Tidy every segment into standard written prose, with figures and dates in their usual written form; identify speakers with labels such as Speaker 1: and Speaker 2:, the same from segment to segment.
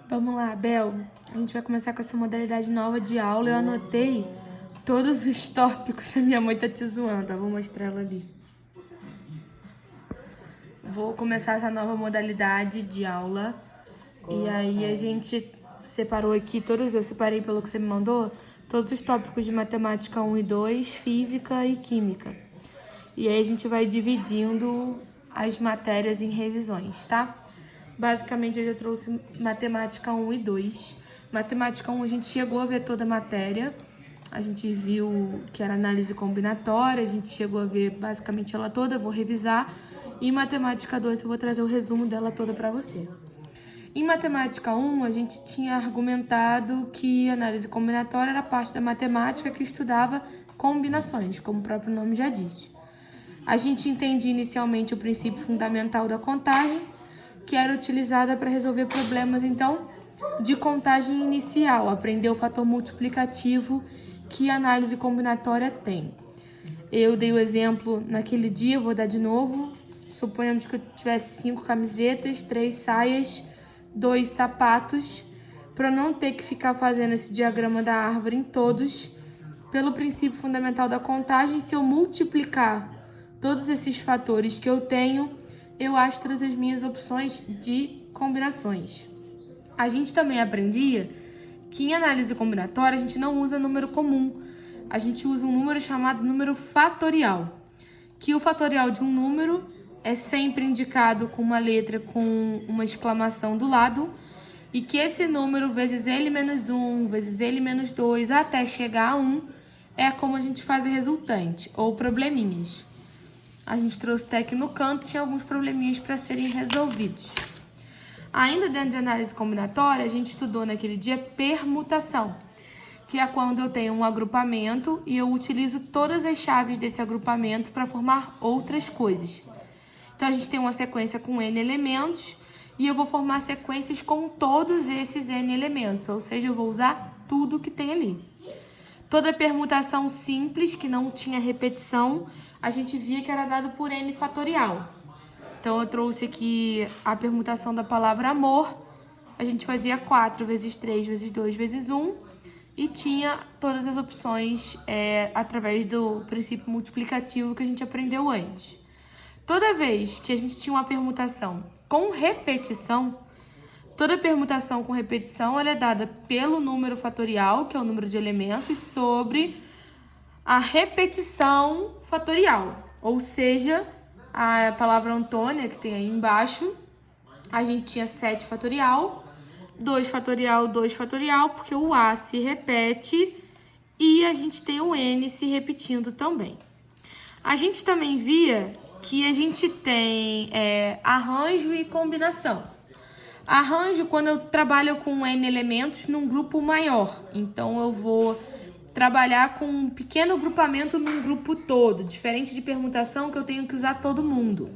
Speaker 1: Vamos lá, Bel. A gente vai começar com essa modalidade nova de aula. Eu anotei todos os tópicos. A minha mãe tá te zoando, ó. Vou mostrar ela ali. Vou começar essa nova modalidade de aula. E aí a gente separou aqui todos, eu separei pelo que você me mandou, todos os tópicos de matemática 1 e 2, física e química. E aí a gente vai dividindo as matérias em revisões, tá? Basicamente, eu já trouxe matemática 1 e 2. Matemática 1 a gente chegou a ver toda a matéria. A gente viu que era análise combinatória, a gente chegou a ver basicamente ela toda, eu vou revisar. E matemática 2 eu vou trazer o resumo dela toda para você. Em matemática 1, a gente tinha argumentado que análise combinatória era parte da matemática que estudava combinações, como o próprio nome já diz. A gente entendia inicialmente o princípio fundamental da contagem, que era utilizada para resolver problemas, então, de contagem inicial, aprender o fator multiplicativo que a análise combinatória tem. Eu dei o exemplo naquele dia, vou dar de novo. Suponhamos que eu tivesse 5 camisetas, 3 saias, 2 sapatos, para não ter que ficar fazendo esse diagrama da árvore em todos. Pelo princípio fundamental da contagem, se eu multiplicar todos esses fatores que eu tenho, eu acho todas as minhas opções de combinações. A gente também aprendia que em análise combinatória a gente não usa número comum, a gente usa um número chamado número fatorial, que o fatorial de um número é sempre indicado com uma letra com uma exclamação do lado, e que esse número vezes ele menos 1, vezes ele menos 2, até chegar a 1, é como a gente faz a resultante, ou probleminhas. A gente trouxe até aqui no canto, tinha alguns probleminhas para serem resolvidos. Ainda dentro de análise combinatória, a gente estudou naquele dia permutação, que é quando eu tenho um agrupamento e eu utilizo todas as chaves desse agrupamento para formar outras coisas. Então, a gente tem uma sequência com N elementos e eu vou formar sequências com todos esses N elementos, ou seja, eu vou usar tudo que tem ali. Toda permutação simples, que não tinha repetição, a gente via que era dado por N fatorial. Então, eu trouxe aqui a permutação da palavra amor. A gente fazia 4 vezes 3 vezes 2 vezes 1 e tinha todas as opções através do princípio multiplicativo que a gente aprendeu antes. Toda vez que a gente tinha uma permutação com repetição, toda permutação com repetição ela é dada pelo número fatorial, que é o número de elementos, sobre a repetição fatorial. Ou seja, a palavra Antônia, que tem aí embaixo, a gente tinha 7 fatorial, 2 fatorial, 2 fatorial, porque o A se repete e a gente tem o N se repetindo também. A gente também via que a gente tem arranjo e combinação. Arranjo quando eu trabalho com N elementos num grupo maior. Então, eu vou trabalhar com um pequeno grupamento num grupo todo, diferente de permutação que eu tenho que usar todo mundo.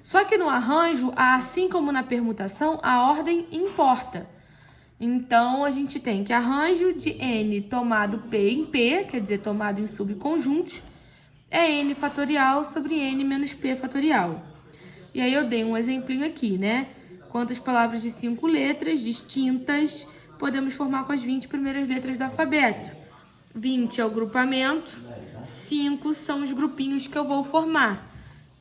Speaker 1: Só que no arranjo, assim como na permutação, a ordem importa. Então, a gente tem que arranjo de N tomado P em P, quer dizer, tomado em subconjuntos, é N fatorial sobre N menos P fatorial. E aí eu dei um exemplinho aqui, né? Quantas palavras de 5 letras distintas podemos formar com as 20 primeiras letras do alfabeto? 20 é o grupamento, 5 são os grupinhos que eu vou formar.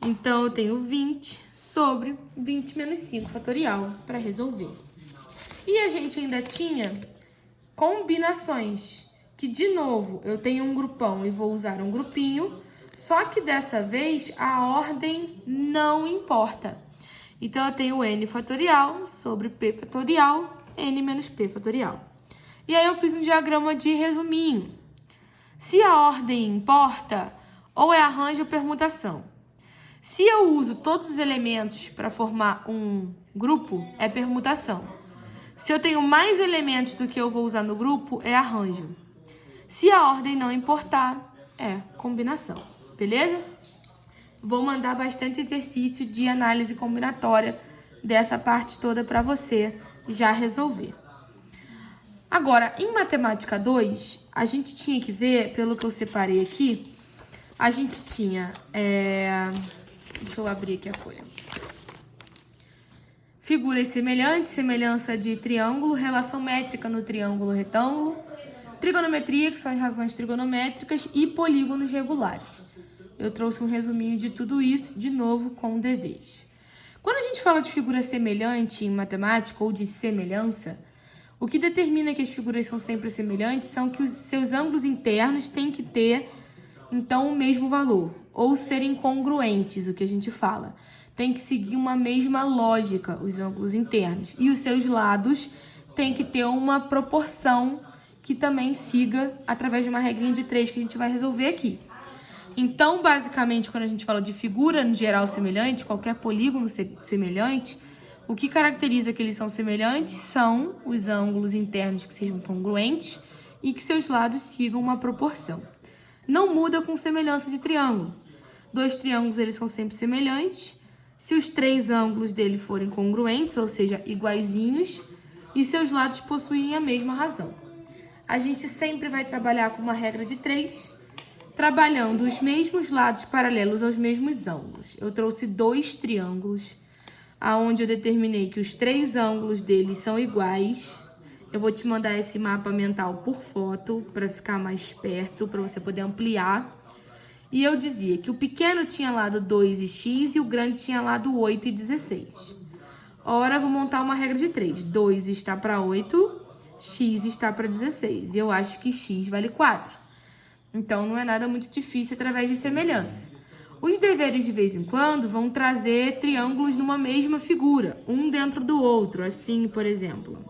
Speaker 1: Então, eu tenho 20 sobre 20 menos 5 fatorial para resolver. E a gente ainda tinha combinações, que, de novo, eu tenho um grupão e vou usar um grupinho, só que dessa vez a ordem não importa. Então, eu tenho N fatorial sobre P fatorial, N menos P fatorial. E aí eu fiz um diagrama de resuminho. Se a ordem importa, ou é arranjo ou permutação. Se eu uso todos os elementos para formar um grupo, é permutação. Se eu tenho mais elementos do que eu vou usar no grupo, é arranjo. Se a ordem não importar, é combinação. Beleza? Vou mandar bastante exercício de análise combinatória dessa parte toda para você já resolver. Agora, em matemática 2, a gente tinha que ver, pelo que eu separei aqui, a gente tinha... Deixa eu abrir aqui a folha. Figuras semelhantes, semelhança de triângulo, relação métrica no triângulo retângulo, trigonometria, que são as razões trigonométricas, e polígonos regulares. Eu trouxe um resuminho de tudo isso, de novo, com deveres. Quando a gente fala de figura semelhante em matemática ou de semelhança, o que determina que as figuras são sempre semelhantes são que os seus ângulos internos têm que ter, então, o mesmo valor, ou serem congruentes, o que a gente fala. Tem que seguir uma mesma lógica, os ângulos internos. E os seus lados têm que ter uma proporção que também siga através de uma regrinha de 3 que a gente vai resolver aqui. Então, basicamente, quando a gente fala de figura no geral semelhante, qualquer polígono semelhante, o que caracteriza que eles são semelhantes são os ângulos internos que sejam congruentes e que seus lados sigam uma proporção. Não muda com semelhança de triângulo. 2 triângulos eles são sempre semelhantes se os 3 ângulos dele forem congruentes, ou seja, iguaizinhos, e seus lados possuírem a mesma razão. A gente sempre vai trabalhar com uma regra de 3, trabalhando os mesmos lados paralelos aos mesmos ângulos. Eu trouxe 2 triângulos, aonde eu determinei que os 3 ângulos deles são iguais. Eu vou te mandar esse mapa mental por foto, para ficar mais perto, para você poder ampliar. E eu dizia que o pequeno tinha lado 2 e x e o grande tinha lado 8 e 16. Ora, vou montar uma regra de 3. 2 está para 8, x está para 16. E eu acho que x vale 4. Então, não é nada muito difícil através de semelhança. Os deveres, de vez em quando, vão trazer triângulos numa mesma figura, um dentro do outro, assim, por exemplo.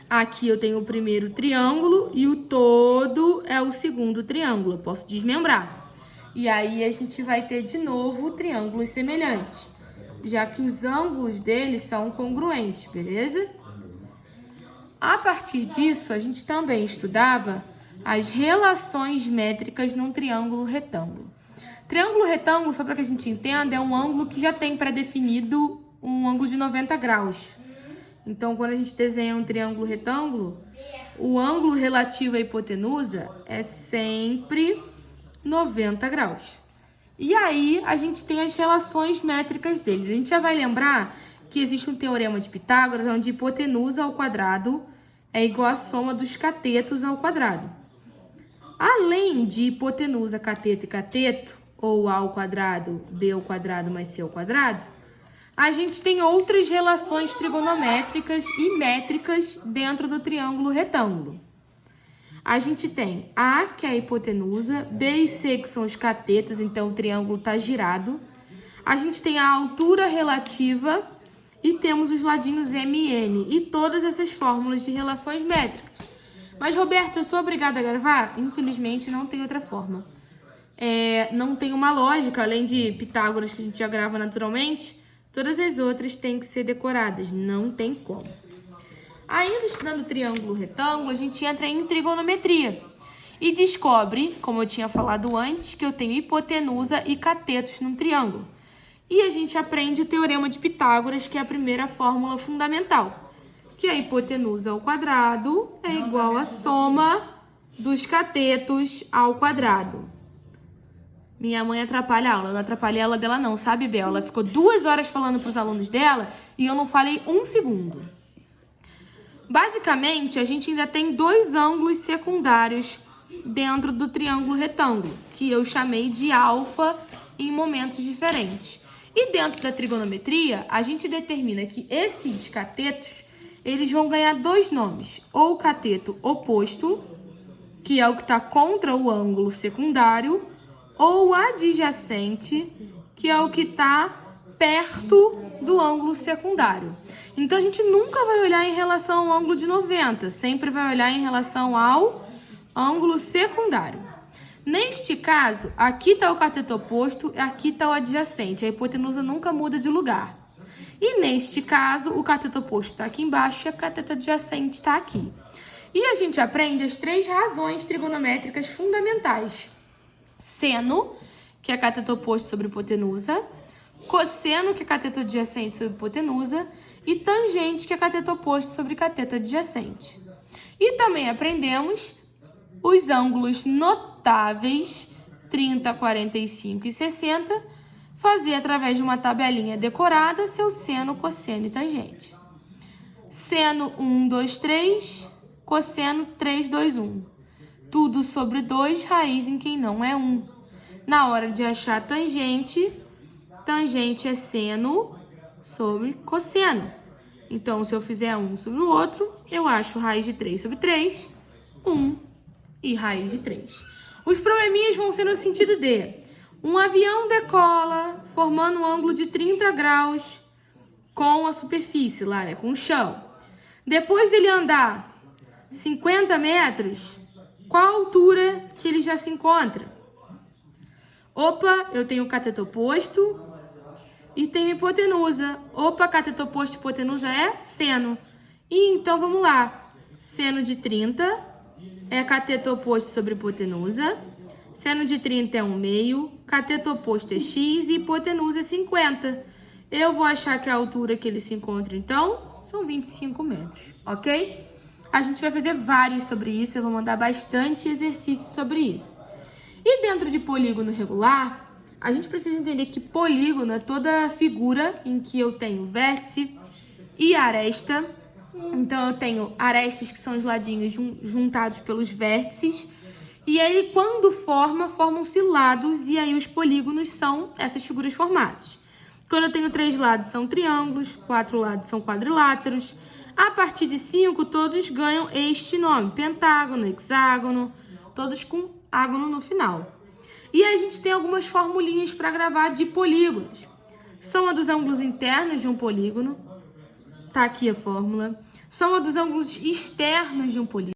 Speaker 1: Aqui eu tenho o primeiro triângulo e o todo é o segundo triângulo. Eu posso desmembrar. E aí, a gente vai ter, de novo, triângulos semelhantes, já que os ângulos deles são congruentes, beleza? A partir disso, a gente também estudava as relações métricas num triângulo retângulo. Triângulo retângulo, só para que a gente entenda, é um ângulo que já tem pré-definido um ângulo de 90 graus. Então, quando a gente desenha um triângulo retângulo, o ângulo relativo à hipotenusa é sempre 90 graus. E aí, a gente tem as relações métricas deles. A gente já vai lembrar que existe um teorema de Pitágoras, onde hipotenusa ao quadrado é igual à soma dos catetos ao quadrado. Além de hipotenusa, cateto e cateto, ou A ao quadrado, B ao quadrado mais C ao quadrado, a gente tem outras relações trigonométricas e métricas dentro do triângulo retângulo. A gente tem A, que é a hipotenusa, B e C, que são os catetos, então o triângulo está girado. A gente tem a altura relativa e temos os ladinhos M e N, e todas essas fórmulas de relações métricas. Mas, Roberta, eu sou obrigada a gravar? Infelizmente, não tem outra forma. Não tem uma lógica, além de Pitágoras, que a gente já grava naturalmente, todas as outras têm que ser decoradas, não tem como. Ainda estudando triângulo retângulo, a gente entra em trigonometria e descobre, como eu tinha falado antes, que eu tenho hipotenusa e catetos num triângulo. E a gente aprende o teorema de Pitágoras, que é a primeira fórmula fundamental, que a hipotenusa ao quadrado é igual à soma dos catetos ao quadrado. Minha mãe atrapalha a aula, eu não atrapalhei a aula dela não, sabe, Bel? Ela ficou 2 horas falando para os alunos dela e eu não falei 1 segundo. Basicamente, a gente ainda tem 2 ângulos secundários dentro do triângulo retângulo, que eu chamei de alfa em momentos diferentes. E dentro da trigonometria, a gente determina que esses catetos, eles vão ganhar 2 nomes. Ou cateto oposto, que é o que está contra o ângulo secundário, ou adjacente, que é o que está perto do ângulo secundário. Então, a gente nunca vai olhar em relação ao ângulo de 90, sempre vai olhar em relação ao ângulo secundário. Neste caso, aqui está o cateto oposto, aqui está o adjacente. A hipotenusa nunca muda de lugar. E neste caso, o cateto oposto está aqui embaixo e a cateto adjacente está aqui. E a gente aprende as 3 razões trigonométricas fundamentais. Seno, que é cateto oposto sobre hipotenusa. Cosseno, que é cateto adjacente sobre hipotenusa. E tangente, que é cateto oposto sobre cateto adjacente. E também aprendemos os ângulos notáveis, 30, 45 e 60, fazer através de uma tabelinha decorada seu seno, cosseno e tangente. Seno 1, 2, 3, cosseno 3, 2, 1. Tudo sobre 2, raiz em quem não é 1. Na hora de achar tangente, tangente é seno sobre cosseno. Então, se eu fizer um sobre o outro, eu acho raiz de 3 sobre 3, 1 e raiz de 3. Os probleminhas vão ser no sentido de um avião decola formando um ângulo de 30 graus com a superfície lá, né, com o chão. Depois dele andar 50 metros, qual a altura que ele já se encontra? Opa, eu tenho cateto oposto e tenho hipotenusa. Opa, cateto oposto e hipotenusa é seno. E então, vamos lá. Seno de 30 é cateto oposto sobre hipotenusa. Seno de 30 é 1/2. Cateto oposto é x e hipotenusa é 50. Eu vou achar que a altura que ele se encontra, então, são 25 metros, ok? A gente vai fazer vários sobre isso. Eu vou mandar bastante exercício sobre isso. E dentro de polígono regular, a gente precisa entender que polígono é toda figura em que eu tenho vértice e aresta. Então, eu tenho arestas, que são os ladinhos juntados pelos vértices. E aí, quando formam-se lados, e aí os polígonos são essas figuras formadas. Quando eu tenho 3 lados, são triângulos, 4 lados são quadriláteros. A partir de 5, todos ganham este nome: pentágono, hexágono, todos com ágono no final. E aí a gente tem algumas formulinhas para gravar de polígonos. Soma dos ângulos internos de um polígono. Tá aqui a fórmula. Soma dos ângulos externos de um polígono.